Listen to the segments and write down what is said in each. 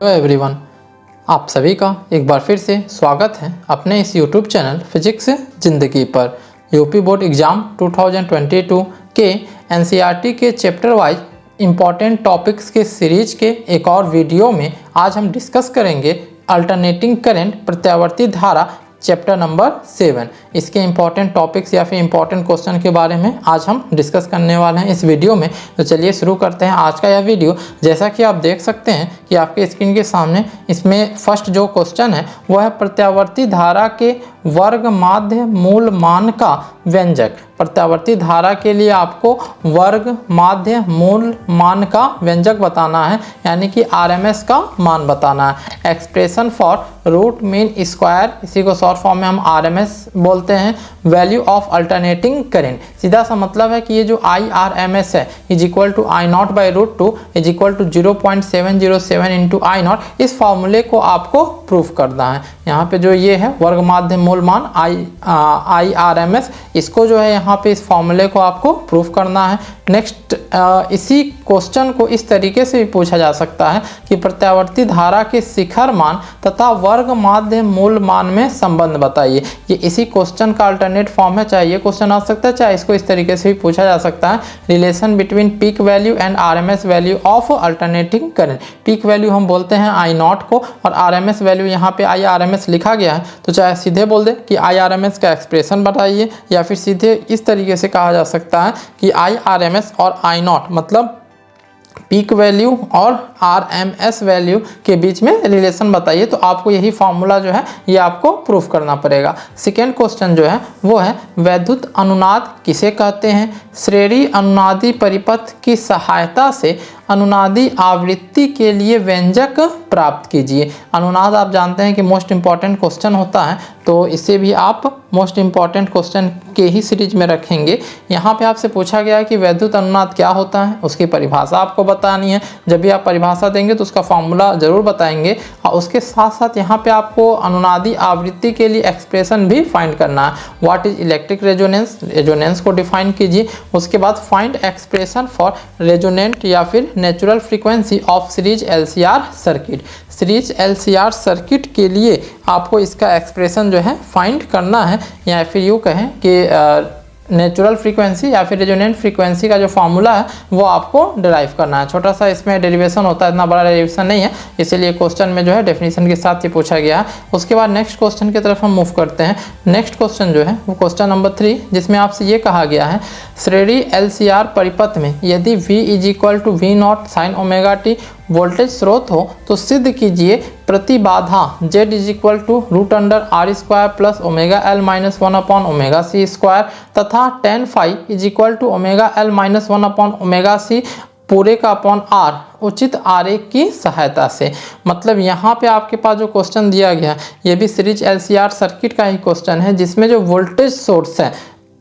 Hello everyone, आप सभी का एक बार फिर से स्वागत है अपने इस यूट्यूब चैनल फिजिक्स ज़िंदगी पर। यूपी बोर्ड एग्ज़ाम 2022 के एनसीईआरटी के चैप्टर वाइज इम्पॉर्टेंट टॉपिक्स के सीरीज के एक और वीडियो में आज हम डिस्कस करेंगे अल्टरनेटिंग करंट प्रत्यावर्ती धारा चैप्टर नंबर 7। इसके इंपॉर्टेंट टॉपिक्स या फिर इंपॉर्टेंट क्वेश्चन के बारे में आज हम डिस्कस करने वाले हैं इस वीडियो में। तो चलिए शुरू करते हैं आज का यह वीडियो। जैसा कि आप देख सकते हैं कि आपके स्क्रीन के सामने इसमें फर्स्ट जो क्वेश्चन है वह है प्रत्यावर्ती धारा के वर्ग माध्य मूल मान का व्यंजक। प्रत्यावर्ती धारा के लिए आपको वर्ग माध्य मूल मान का व्यंजक बताना है, यानी कि आरएमएस का मान बताना है। Expression for root mean square, इसी को शॉर्ट फॉर्म में हम आरएमएस बोलते हैं। वैल्यू ऑफ अल्टरनेटिंग करंट, सीधा सा मतलब है कि ये जो आई आर एम एस है is equal to I not by root 2 is equal to 0.707 into I not. इस फॉर्मूले को आपको प्रूफ करना है। यहाँ पे जो ये है वर्ग माध्य मूल मान आई आर एम एस, इसको जो है यहाँ पे इस फॉर्मूले को आपको प्रूफ करना है। नेक्स्ट इसी क्वेश्चन को इस तरीके से भी पूछा जा सकता है कि प्रत्यावर्ती धारा के शिखर मान तथा वर्ग माध्य मूल मान में संबंध बताइए। ये इसी क्वेश्चन का अल्टरनेट फॉर्म है, चाहे ये क्वेश्चन आ सकता है चाहे इसको इस तरीके से भी पूछा जा सकता है। Relation between peak value and RMS value of alternating current. Peak value हम बोलते हैं आई नॉट को और आरएमएस वैल्यू यहाँ पे आई आरएमएस लिखा गया है, तो चाहे सीधे बोल दे कि आई आरएमएस का एक्सप्रेशन बताइए, या फिर सीधे इस तरीके से कहा जा सकता है कि आई आरएमएस और आई नॉट मतलब पीक वैल्यू और आरएमएस वैल्यू के बीच में रिलेशन बताइए। तो आपको यही फॉर्मूला जो है ये आपको प्रूफ करना पड़ेगा। सेकेंड क्वेश्चन जो है वो है वैद्युत अनुनाद किसे कहते हैं। श्रेणी अनुनादी परिपथ की सहायता से अनुनादी आवृत्ति के लिए व्यंजक प्राप्त कीजिए। अनुनाद आप जानते हैं कि मोस्ट इंपॉर्टेंट क्वेश्चन होता है, तो इसे भी आप मोस्ट इंपॉर्टेंट क्वेश्चन के ही सीरीज में रखेंगे। यहाँ पे आपसे पूछा गया है कि वैद्युत अनुनाद क्या होता है, उसकी परिभाषा आपको बतानी है। जब भी आप परिभाषा देंगे तो उसका फॉर्मूला जरूर बताएंगे, और उसके साथ साथ यहाँ पे आपको अनुनादी आवृत्ति के लिए एक्सप्रेशन भी फाइंड करना है। What is electric resonance, resonance को डिफाइन कीजिए। उसके बाद फाइंड एक्सप्रेशन फॉर रेजोनेंट या फिर natural frequency of series LCR circuit. Series LCR circuit के लिए आपको इसका एक्सप्रेशन जो है फाइंड करना है, या फिर यूँ कहें कि नेचुरल फ्रीक्वेंसी या फिर रेजोनेंट फ्रीक्वेंसी का जो फार्मूला है वो आपको डिराइव करना है। छोटा सा इसमें डेरिवेशन होता है, इतना बड़ा डेरिवेशन नहीं है, इसीलिए क्वेश्चन में जो है डेफिनेशन के साथ ही पूछा गया है। उसके बाद नेक्स्ट क्वेश्चन की तरफ हम मूव करते हैं। नेक्स्ट क्वेश्चन जो है वो क्वेश्चन नंबर 3, जिसमें आपसे ये कहा गया है श्रेणी एलसीआर परिपथ में यदि V is equal to v not sine omega t voltage स्रोत हो तो सिद्ध कीजिए प्रतिबाधा Z is equal to root under r square plus omega l minus 1 upon omega c square तथा tan phi is equal to omega l minus 1 upon omega c पूरे का upon are उचित आरेख की सहायता से। मतलब यहाँ पे आपके पास जो क्वेश्चन दिया गया है ये भी सीरीज एलसीआर सर्किट का ही क्वेश्चन है, जिसमें जो वोल्टेज सोर्स है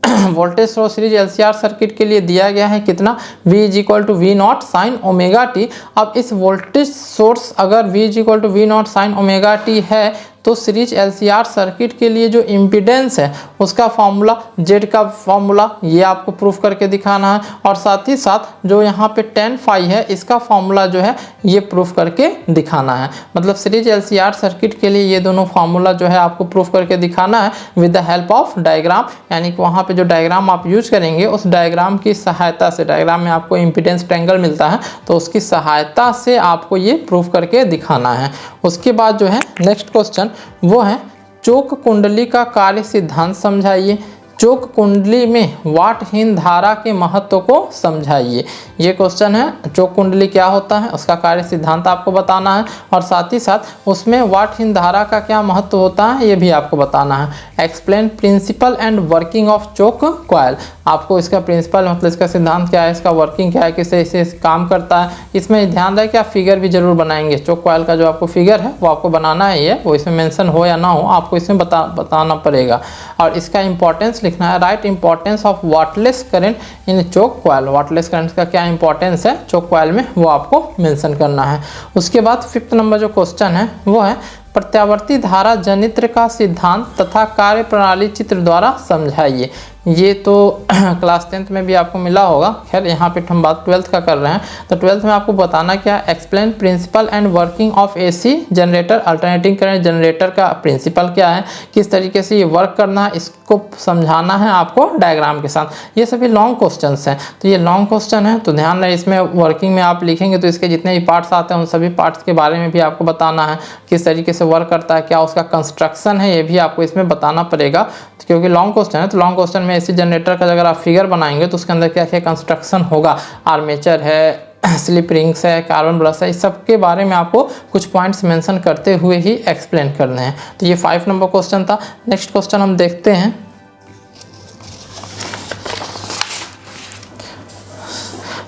voltage source series LCR circuit के लिए दिया गया है कितना, V is equal to v not sine omega t. अब इस वोल्टेज सोर्स अगर V is equal to v not sine omega t है तो सीरीज एलसीआर सर्किट के लिए जो इम्पीडेंस है उसका फॉर्मूला Z का फॉर्मूला ये आपको प्रूफ करके दिखाना है, और साथ ही साथ जो यहाँ पे tan फाई है इसका फॉर्मूला जो है ये प्रूफ करके दिखाना है। मतलब सीरीज एलसीआर सर्किट के लिए ये दोनों फार्मूला जो है आपको प्रूफ करके दिखाना है with the help of diagram, यानी कि वहाँ पे जो डायग्राम आप यूज करेंगे उस डायग्राम की सहायता से, डायग्राम में आपको इम्पीडेंस ट्रायंगल मिलता है तो उसकी सहायता से आपको ये प्रूफ करके दिखाना है। उसके बाद जो है नेक्स्ट क्वेश्चन वो है चोक कुंडली का कार्य सिद्धांत समझाइए। चोक कुंडली में वाटहीन धारा के महत्व को समझाइए। ये क्वेश्चन है, चोक कुंडली क्या होता है उसका कार्य सिद्धांत आपको बताना है, और साथ ही साथ उसमें वाटहीन धारा का क्या महत्व होता है ये भी आपको बताना है। Explain principle and working of choke coil, आपको इसका प्रिंसिपल मतलब इसका सिद्धांत क्या है, इसका वर्किंग क्या है, किससे इसे काम करता है। इसमें ध्यान रहे कि आप फिगर भी जरूर बनाएंगे। चोक कॉइल का जो आपको फिगर है वो आपको बनाना है, ये वो इसमें मेंशन हो या ना हो आपको इसमें बताना पड़ेगा। और इसका इंपॉर्टेंस लिखना है, write importance of wattless current in choke coil. Wattless current का क्या इंपॉर्टेंस है चोक कॉइल में वो आपको मेंशन करना है। उसके बाद 5th नंबर जो क्वेश्चन है वो है प्रत्यावर्ती धारा जनित्र का सिद्धांत तथा कार्य प्रणाली चित्र द्वारा समझाइए। ये तो क्लास 10th में भी आपको मिला होगा। खैर यहाँ पे हम बात 12th का कर रहे हैं। तो 12th में आपको बताना क्या, explain principle and working of AC generator alternating current generator का प्रिंसिपल क्या है, किस तरीके से ये वर्क करना है, इसको समझाना है आपको डायग्राम के साथ। ये सभी लॉन्ग क्वेश्चंस हैं, तो ये लॉन्ग क्वेश्चन है तो ध्यान रहे, इसमें वर्किंग में आप लिखेंगे तो इसके जितने भी पार्ट्स आते हैं उन सभी पार्ट्स के बारे में भी आपको बताना है, किस तरीके से वर्क करता है, क्या उसका कंस्ट्रक्शन है, ये भी आपको इसमें बताना पड़ेगा। तो क्योंकि लॉन्ग क्वेश्चन है तो लॉन्ग क्वेश्चन में एसी जनरेटर का अगर आप फिगर बनाएंगे तो उसके अंदर क्या क्या कंस्ट्रक्शन होगा, आर्मेचर है, स्लिप रिंग्स है, कार्बन ब्रश है, इस सब के बारे में आपको कुछ पॉइंट्स मेंशन करते हुए ही एक्सप्लेन करने हैं। तो ये 5 नंबर क्वेश्चन था। नेक्स्ट क्वेश्चन हम देखते हैं।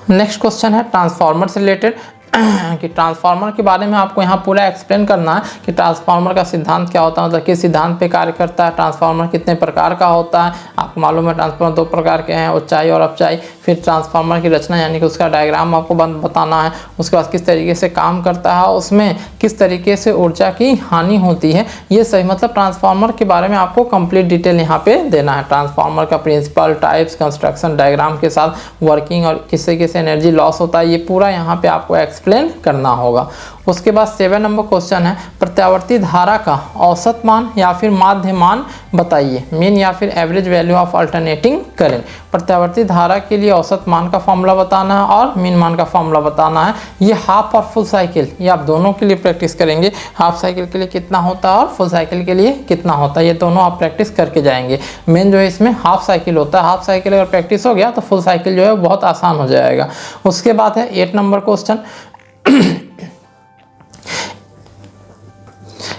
नेक्स्ट क्वेश्चन है ट्रांसफार्मर से रिलेटेड कि ट्रांसफार्मर के बारे में आपको यहाँ पूरा एक्सप्लेन करना है कि ट्रांसफार्मर का सिद्धांत क्या होता है, मतलब किस सिद्धांत पे कार्य करता है, ट्रांसफार्मर कितने प्रकार का होता है। आपको मालूम है ट्रांसफार्मर 2 प्रकार के हैं, ऊंचाई और अपचाई। फिर ट्रांसफार्मर की रचना यानी कि उसका डायग्राम आपको बताना है। उसके बाद किस तरीके से काम करता है, उसमें किस तरीके से ऊर्जा की हानि होती है, ये सही मतलब ट्रांसफार्मर के बारे में आपको कंप्लीट डिटेल यहाँ पे देना है। ट्रांसफार्मर का प्रिंसिपल, टाइप्स, कंस्ट्रक्शन, डायग्राम के साथ वर्किंग और किस तरीके से एनर्जी लॉस होता है, ये पूरा यहाँ पे आपको एक्सप्लेन करना होगा। उसके बाद 7 नंबर क्वेश्चन है प्रत्यावर्ती धारा का औसत मान या फिर माध्य मान बताइए, मीन या फिर average value of alternating current. प्रत्यावर्ती धारा के लिए औसत मान का फॉर्मूला बताना है और मीन मान का फॉर्मूला बताना है। ये हाफ और फुल साइकिल, ये आप दोनों के लिए प्रैक्टिस करेंगे। हाफ साइकिल के लिए कितना होता है और फुल साइकिल के लिए कितना होता है, ये दोनों आप प्रैक्टिस करके जाएंगे। मेन जो है इसमें हाफ साइकिल होता है, हाफ साइकिल अगर प्रैक्टिस हो गया तो फुल साइकिल जो है बहुत आसान हो जाएगा। उसके बाद है 8 नंबर क्वेश्चन।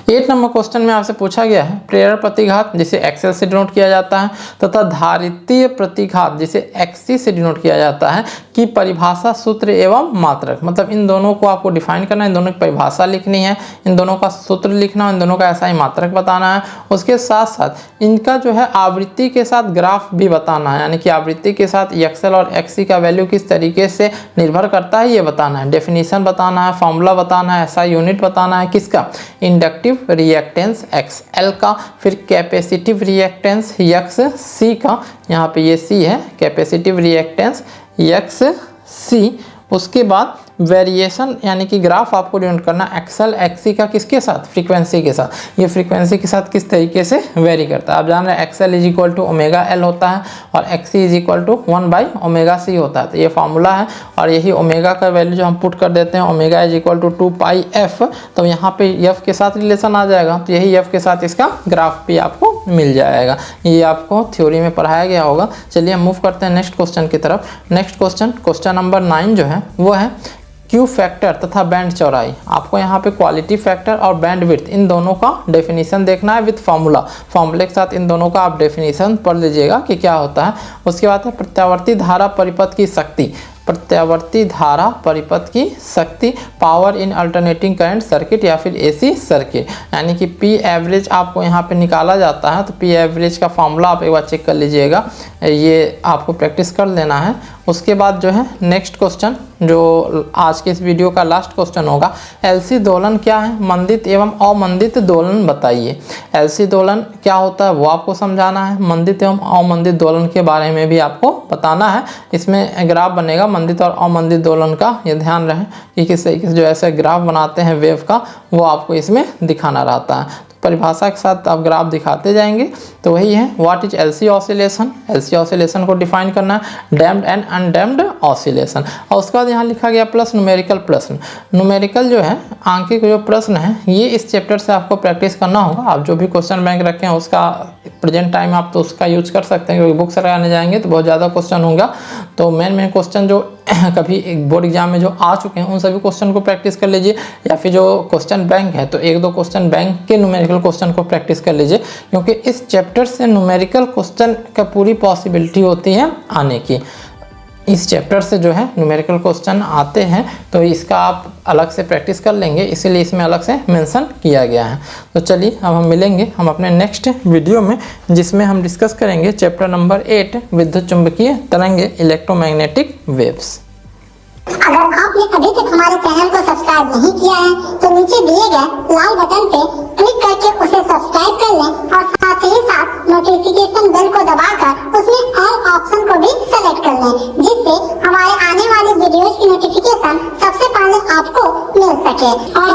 8 नंबर क्वेश्चन में आपसे पूछा गया है प्रेरक प्रतिघात जिसे एक्सएल से डिनोट किया जाता है तथा धारितीय प्रतिघात जिसे एक्ससी से डिनोट किया जाता है की परिभाषा, सूत्र एवं मात्रक। मतलब इन दोनों को आपको डिफाइन करना है, इन दोनों की परिभाषा लिखनी है, इन दोनों का सूत्र लिखना है, इन दोनों का ऐसा ही मात्रक बताना है। उसके साथ साथ इनका जो है आवृत्ति के साथ ग्राफ भी बताना है, यानी कि आवृत्ति के साथ एक्सएल और एक्ससी का वैल्यू किस तरीके से निर्भर करता है ये बताना है। डेफिनेशन बताना है, फॉर्मूला बताना है, ऐसा यूनिट बताना है किसका, इंडक्टिव रिएक्टेंस XL का, फिर कैपेसिटिव रिएक्टेंस XC का, यहाँ पे ये C है, कैपेसिटिव रिएक्टेंस XC। उसके बाद वेरिएशन यानी कि ग्राफ आपको डिनोट करना एक्सएल एक्ससी का किसके साथ, फ्रीक्वेंसी के साथ। ये फ्रीक्वेंसी के साथ किस तरीके से वेरी करता है। आप जान रहे हैं XL is equal to omega l होता है और एक्ससी इज इक्वल टू 1/ओमेगा-c होता है। तो ये फार्मूला है और यही ओमेगा का वैल्यू जो हम पुट कर देते हैं, omega is equal to 2πf, तो यहाँ पे एफ के साथ रिलेशन आ जाएगा, तो यही एफ के साथ इसका ग्राफ भी आपको मिल जाएगा। ये आपको थ्योरी में पढ़ाया गया होगा। चलिए हम मूव करते हैं नेक्स्ट क्वेश्चन की तरफ। नेक्स्ट क्वेश्चन नंबर 9 जो है वो है क्यू फैक्टर तथा बैंड चौड़ाई। आपको यहाँ पे क्वालिटी फैक्टर और बैंड विड्थ इन दोनों का डेफिनेशन देखना है विद फार्मूला। फार्मूले के साथ इन दोनों का आप डेफिनेशन पढ़ लीजिएगा कि क्या होता है। उसके बाद है प्रत्यावर्ती धारा परिपथ की शक्ति। प्रत्यावर्ती धारा परिपथ की शक्ति, power in alternating current circuit या फिर एसी सर्किट, यानी कि पी एवरेज आपको यहाँ पे निकाला जाता है। तो पी एवरेज का फॉर्मूला आप एक बार चेक कर लीजिएगा, ये आपको प्रैक्टिस कर लेना है। उसके बाद जो है नेक्स्ट क्वेश्चन जो आज के इस वीडियो का लास्ट क्वेश्चन होगा, एलसी दोलन क्या है, मंदित एवं अमंदित दोलन बताइए। एलसी दोलन क्या होता है वो आपको समझाना है, मंदित एवं अमंदित दोलन के बारे में भी आपको बताना है। इसमें ग्राफ बनेगा मंदित और अमंदित दोलन का, ये ध्यान रहे कि किस तरीके से जो ऐसे ग्राफ बनाते हैं वेव का वो आपको इसमें दिखाना रहता है। परिभाषा के साथ आप ग्राफ दिखाते जाएंगे। तो वही है what is LC oscillation. LC oscillation को डिफाइन करना है, डैम्प्ड एंड अनडैम्प्ड ऑसिलेशन। और उसके बाद यहाँ लिखा गया प्लस न्यूमेरिकल प्रश्न। न्यूमेरिकल जो है आंकिक जो प्रश्न है ये इस चैप्टर से आपको प्रैक्टिस करना होगा। आप जो भी क्वेश्चन बैंक रखे हैं उसका प्रेजेंट टाइम आप तो उसका यूज कर सकते हैं, क्योंकि बुक्स लगाने जाएंगे तो बहुत ज़्यादा क्वेश्चन होगा। तो मेन क्वेश्चन जो कभी एक बोर्ड एग्जाम में जो आ चुके हैं उन सभी क्वेश्चन को प्रैक्टिस कर लीजिए, या फिर जो क्वेश्चन बैंक है तो 1-2 क्वेश्चन बैंक के न्यूमेरिकल क्वेश्चन को प्रैक्टिस कर लीजिए, क्योंकि इस चैप्टर से न्यूमेरिकल क्वेश्चन का पूरी पॉसिबिलिटी होती है आने की। इस चैप्टर से जो है न्यूमेरिकल क्वेश्चन आते हैं, तो इसका आप अलग से प्रैक्टिस कर लेंगे, इसीलिए इसमें अलग से मेंशन किया गया है। तो चलिए अब हम मिलेंगे हम अपने नेक्स्ट वीडियो में, जिसमें हम डिस्कस करेंगे चैप्टर नंबर 8 विद्युत चुंबकीय तरंगे, इलेक्ट्रोमैग्नेटिक वेव्स। अगर आपने अभी तक हमारे चैनल को सब्सक्राइब नहीं किया है तो नीचे दिए गए लाल बटन पे क्लिक करके उसे सब्सक्राइब कर लें और साथ ही साथ नोटिफिकेशन बेल को दबाकर उसमें लें, जिससे हमारे आने वाली वीडियोस की नोटिफिकेशन सबसे पहले आपको मिल सके। और